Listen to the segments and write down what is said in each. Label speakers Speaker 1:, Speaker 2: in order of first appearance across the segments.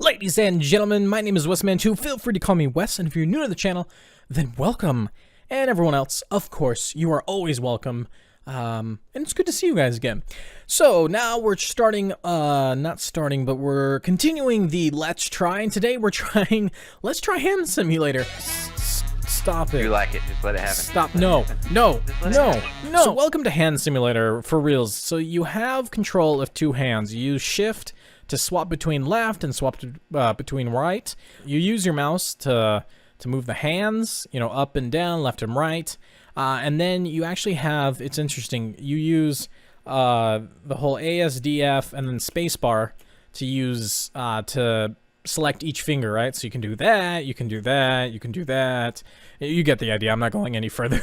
Speaker 1: Ladies and gentlemen, my name is Wesman2. Feel free to call me Wes, and if you're new to the channel, then welcome. And everyone else, of course, you are always welcome. And it's good to see you guys again. So now we're starting, but we're continuing the Let's Try, and today we're trying Let's Try Hand Simulator. Stop it.
Speaker 2: You like it, just let it happen.
Speaker 1: Stop. No. So welcome to Hand Simulator for reals. So you have control of two hands. You use shift to swap between left and swap between right. You use your mouse to move the hands, you know, up and down, left and right. And then you actually have, it's interesting, you use the whole ASDF and then spacebar to use to select each finger, right? So you can do that, you can do that, you can do that. You get the idea. I'm not going any further.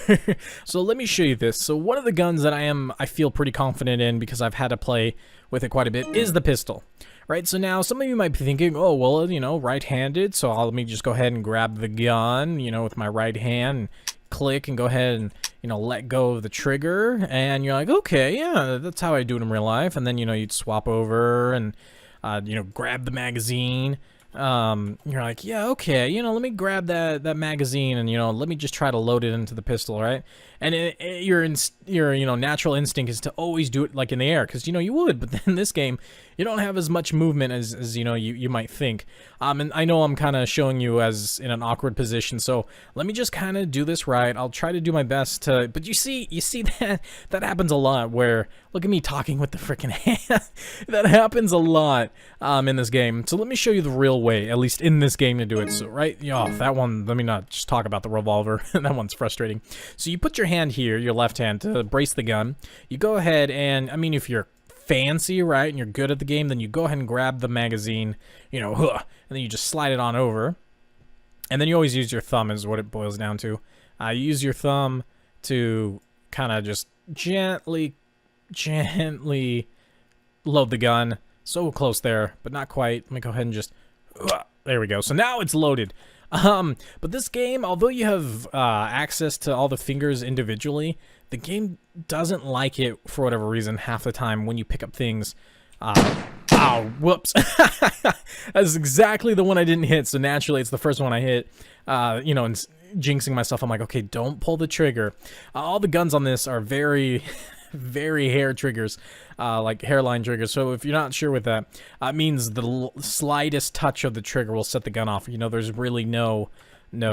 Speaker 1: So let me show you this. So one of the guns that I feel pretty confident in because I've had to play with it quite a bit is the pistol. Right, so now some of you might be thinking, oh, well, you know, right-handed, so let me just go ahead and grab the gun, you know, with my right hand, and click and go ahead and, you know, let go of the trigger, and you're like, okay, yeah, that's how I do it in real life, and then, you know, you'd swap over and, you know, grab the magazine. You're like, yeah, okay, you know, let me grab that magazine and, you know, let me just try to load it into the pistol, right? And your you know, natural instinct is to always do it like in the air, because, you know, you would, but then in this game, you don't have as much movement as you know, you might think. And I know I'm kind of showing you as in an awkward position, so let me just kind of do this right. I'll try to do my best to, but you see that happens a lot where, look at me talking with the freaking hand. That happens a lot in this game. So let me show you the real way, at least in this game, to do it. So, right, oh, that one, let me not just talk about the revolver. That one's frustrating. So you put your hand here, your left hand, to brace the gun. You go ahead and, I mean, if you're fancy, right, and you're good at the game, then you go ahead and grab the magazine, you know, and then you just slide it on over. And then you always use your thumb is what it boils down to. You use your thumb to kind of just gently load the gun. So close there, but not quite. Let me go ahead and just, there we go. So now it's loaded. But this game, although you have access to all the fingers individually, the game doesn't like it for whatever reason half the time when you pick up things. Ow, whoops. That's exactly the one I didn't hit, so naturally it's the first one I hit. You know, and jinxing myself, I'm like, okay, don't pull the trigger. All the guns on this are very very hair triggers, like hairline triggers. So if you're not sure with that, it means the slightest touch of the trigger will set the gun off. You know, there's really no you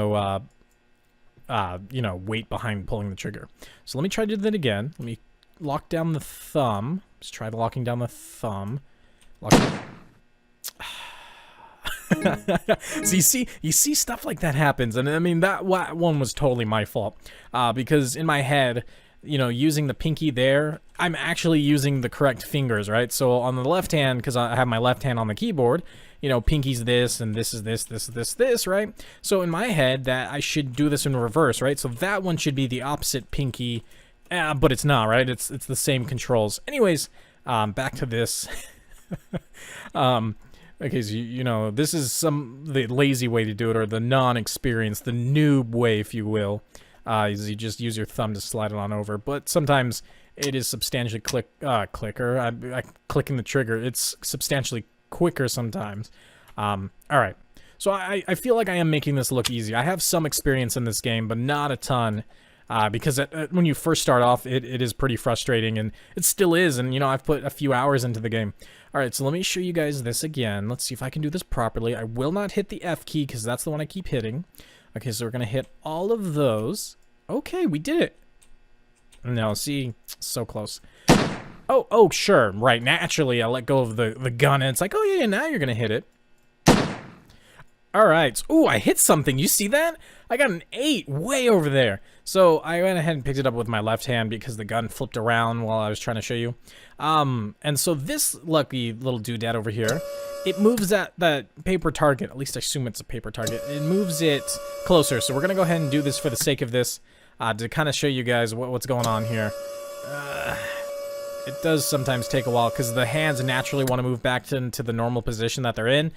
Speaker 1: know, weight behind pulling the trigger. So let me try to do that again. Let me lock down the thumb. Just try locking down the thumb. So you see stuff like that happens, and I mean that one was totally my fault, because in my head, you know, using the pinky there, I'm actually using the correct fingers, right? So on the left hand, because I have my left hand on the keyboard, you know, pinky's this, and this is this, right? So in my head, that I should do this in reverse, right? So that one should be the opposite pinky, but it's not, right? It's the same controls. Anyways, back to this. Okay, so you know, this is the lazy way to do it, or the non-experienced, the noob way, if you will. Is you just use your thumb to slide it on over, but sometimes it is substantially clicking the trigger. It's substantially quicker sometimes. All right, so I feel like I am making this look easy. I have some experience in this game, but not a ton, because when you first start off, it is pretty frustrating, and it still is. And you know, I've put a few hours into the game. All right, so let me show you guys this again. Let's see if I can do this properly. I will not hit the F key because that's the one I keep hitting. Okay, so we're gonna hit all of those. Okay, we did it. No, see, so close. Oh, sure, right. Naturally, I let go of the gun, and it's like, oh yeah, now you're gonna hit it. All right. Ooh, I hit something. You see that? I got an 8 way over there. So I went ahead and picked it up with my left hand because the gun flipped around while I was trying to show you. And so this lucky little doodad over here, it moves that paper target. At least I assume it's a paper target. It moves it closer. So we're going to go ahead and do this for the sake of this, to kind of show you guys what's going on here. It does sometimes take a while because the hands naturally want to move back into the normal position that they're in.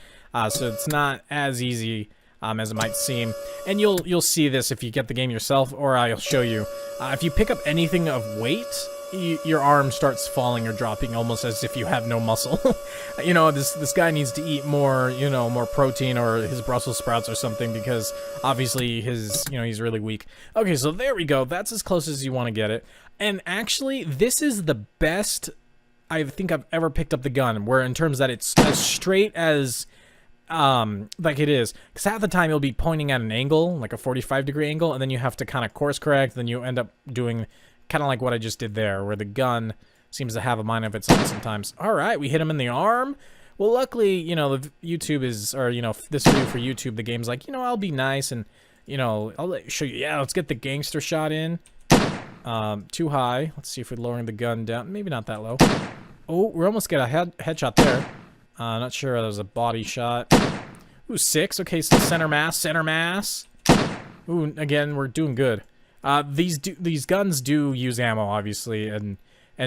Speaker 1: So it's not as easy as it might seem. And you'll see this if you get the game yourself, or I'll show you. If you pick up anything of weight, your arm starts falling or dropping almost as if you have no muscle. You know, this guy needs to eat more, you know, more protein or his Brussels sprouts or something, because obviously he's really weak. Okay, so there we go. That's as close as you want to get it. And actually, this is the best I think I've ever picked up the gun, where in terms that it's as straight as like it is, because half the time you'll be pointing at an angle, like a 45-degree angle, and then you have to kind of course correct, then you end up doing kind of like what I just did there, where the gun seems to have a mind of its own sometimes. All right, we hit him in the arm. Well, luckily, you know, the YouTube is, or, you know, this video for YouTube, the game's like, you know, I'll be nice and, you know, I'll show you, yeah, let's get the gangster shot in. Too high. Let's see if we're lowering the gun down. Maybe not that low. Oh, we almost get a headshot there. Not sure. That was a body shot. Ooh, 6. Okay, so center mass. Ooh, again, we're doing good. These guns do use ammo, obviously, and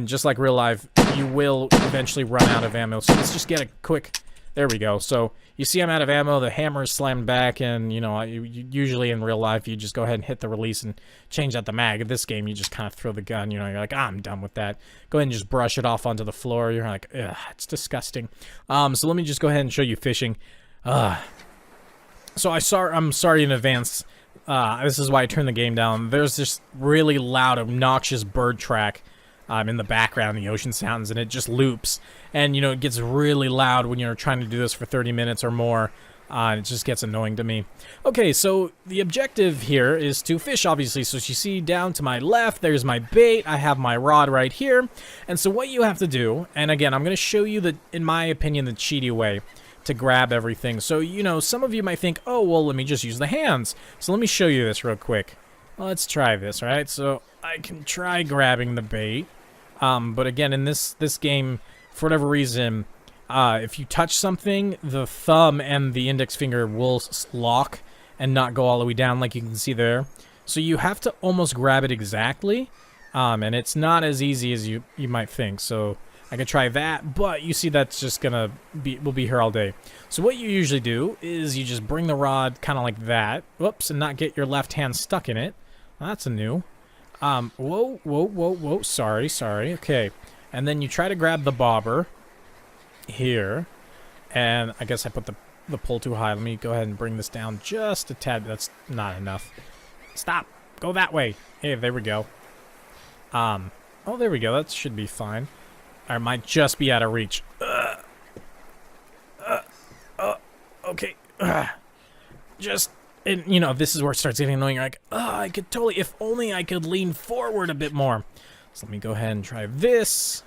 Speaker 1: just like real life, you will eventually run out of ammo. So let's just get a quick. There we go. So you see I'm out of ammo. The hammer is slammed back, and you know, usually in real life you just go ahead and hit the release and change out the mag. In this game, you just kind of throw the gun. You know, you're like, I'm done with that. Go ahead and just brush it off onto the floor. You're like, ugh, it's disgusting. So let me just go ahead and show you fishing. So I'm sorry in advance. This is why I turned the game down. There's this really loud, obnoxious bird track in the background, the ocean sounds, and it just loops. And, you know, it gets really loud when you're trying to do this for 30 minutes or more. It just gets annoying to me. Okay, so the objective here is to fish, obviously. So as you see down to my left, there's my bait. I have my rod right here. And so what you have to do, and again, I'm going to show you, in my opinion, the cheaty way to grab everything. So, you know, some of you might think, oh, well, let me just use the hands. So let me show you this real quick. Let's try this, right? So I can try grabbing the bait. But again, in this game, for whatever reason, if you touch something, the thumb and the index finger will lock and not go all the way down like you can see there. So you have to almost grab it exactly, and it's not as easy as you might think. So I could try that, but you see that's just gonna we'll be here all day. So what you usually do is you just bring the rod kind of like that, whoops, and not get your left hand stuck in it. Well, that's a new. Whoa, sorry, okay. And then you try to grab the bobber here, and I guess I put the pull too high. Let me go ahead and bring this down just a tad. That's not enough. Stop. Go that way. Hey, there we go. Oh, there we go. That should be fine. I might just be out of reach. Okay. Just, and you know, this is where it starts getting annoying. You're like, I could totally, if only I could lean forward a bit more. So let me go ahead and try this.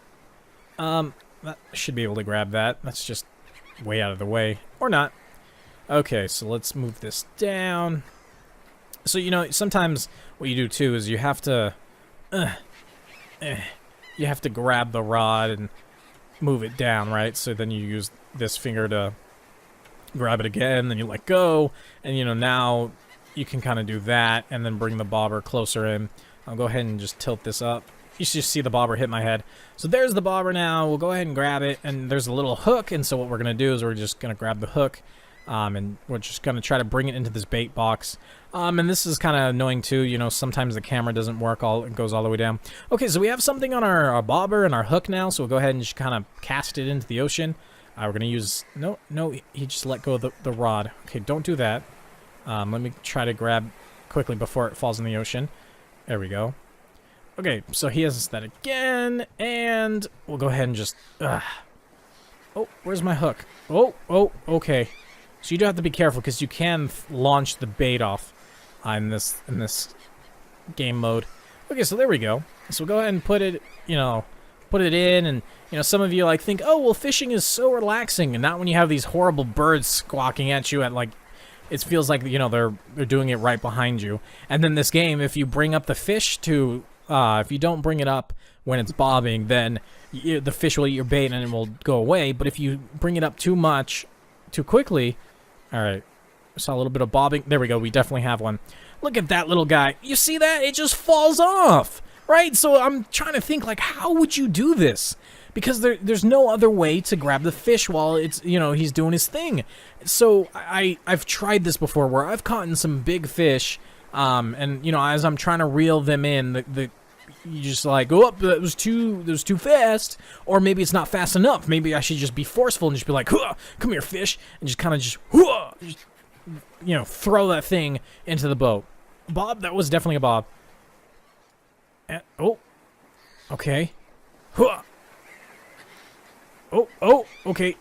Speaker 1: That should be able to grab that. That's just way out of the way. Or not. Okay, so let's move this down. So, you know, sometimes what you do too is you have to grab the rod and move it down, right? So then you use this finger to grab it again, then you let go, and you know, now you can kind of do that and then bring the bobber closer in. I'll go ahead and just tilt this up. You should just see the bobber hit my head. So there's the bobber now. We'll go ahead and grab it, and there's a little hook, and so what we're going to do is we're just going to grab the hook, and we're just going to try to bring it into this bait box. And this is kind of annoying too, you know, sometimes the camera doesn't work, it goes all the way down. Okay, so we have something on our bobber and our hook now, so we'll go ahead and just kind of cast it into the ocean. We're going to use, no, he just let go of the rod. Okay, don't do that. Let me try to grab quickly before it falls in the ocean. There we go. Okay, so he has that again, and we'll go ahead and just, oh, where's my hook? Oh, okay. So you do have to be careful, because you can launch the bait off in this game mode. Okay, so there we go. So we'll go ahead and put it, you know, put it in, and you know, some of you like think, oh, well, fishing is so relaxing, and not when you have these horrible birds squawking at you at like, it feels like, you know, they're doing it right behind you. And then this game, if you bring up the fish to, if you don't bring it up when it's bobbing, then the fish will eat your bait and it will go away. But if you bring it up too much, too quickly, all right, saw a little bit of bobbing. There we go. We definitely have one. Look at that little guy. You see that? It just falls off, right? So I'm trying to think, like, how would you do this? Because there's no other way to grab the fish while it's, you know, he's doing his thing. So I've tried this before where I've caught in some big fish, and, you know, as I'm trying to reel them in, you just like, oh, that was too fast, or maybe it's not fast enough. Maybe I should just be forceful and just be like, huh, come here, fish, and just kind of just, you know, throw that thing into the boat. Bob, that was definitely a bob. Oh, okay. Huh. Oh, okay.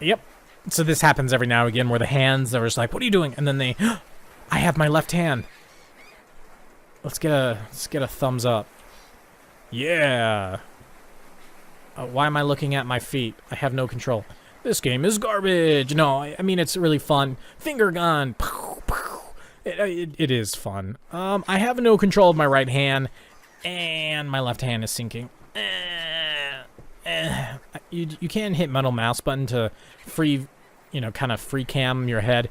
Speaker 1: Yep. So this happens every now and again where the hands are just like, what are you doing? And then they, I have my left hand. Let's get a thumbs up. Yeah. Why am I looking at my feet? I have no control. This game is garbage. No, I mean, it's really fun. Finger gun. It is fun. I have no control of my right hand, and my left hand is sinking. You can hit metal mouse button to free, you know, kind of free cam your head,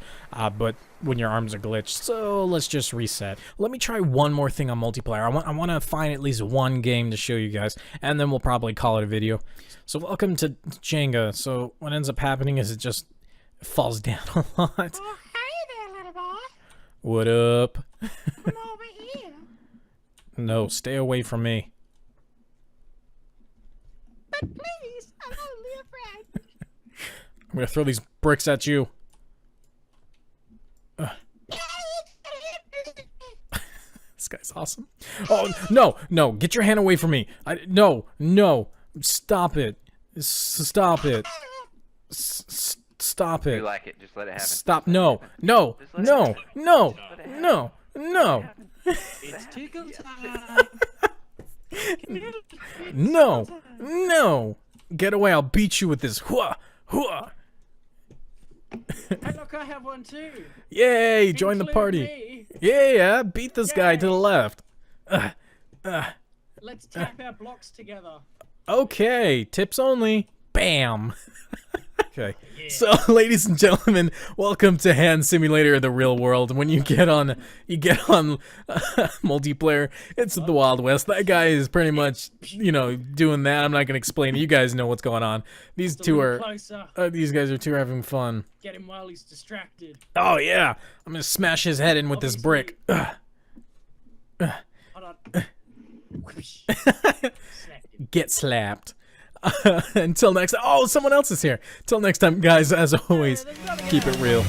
Speaker 1: but when your arms are glitched. So let's just reset. Let me try one more thing on multiplayer. I want to find at least one game to show you guys, and then we'll probably call it a video. So welcome to Jenga. So what ends up happening is it just falls down a lot.
Speaker 2: Oh, hey there, little boy.
Speaker 1: What up?
Speaker 2: Come over here.
Speaker 1: No, stay away from me.
Speaker 2: But please, I'm only a friend.
Speaker 1: I'm gonna throw these bricks at you. This guy's awesome. Oh, no, get your hand away from me. No, stop it. Stop it. Stop it.
Speaker 3: You like it, just let it happen.
Speaker 1: Stop, no.
Speaker 2: It's tickle time.
Speaker 1: No. Get away, I'll beat you with this. Hua.
Speaker 2: Hey, look, I have one too.
Speaker 1: Yay, join the
Speaker 2: Include
Speaker 1: party.
Speaker 2: me.
Speaker 1: Yeah, beat this guy to the left.
Speaker 2: Let's tap our blocks together.
Speaker 1: Okay, tips only. Bam. Okay. Yeah. So, ladies and gentlemen, welcome to Hand Simulator: The Real World. When you get on multiplayer, it's the Wild West. That guy is pretty much, you know, doing that. I'm not gonna explain it. You guys know what's going on. These two are these guys are two having fun.
Speaker 2: Get him while he's distracted.
Speaker 1: Oh yeah, I'm gonna smash his head in with this brick.
Speaker 2: Hold on.
Speaker 1: Get slapped. Until next. Oh, someone else is here. Till next time, guys. As always, keep it real.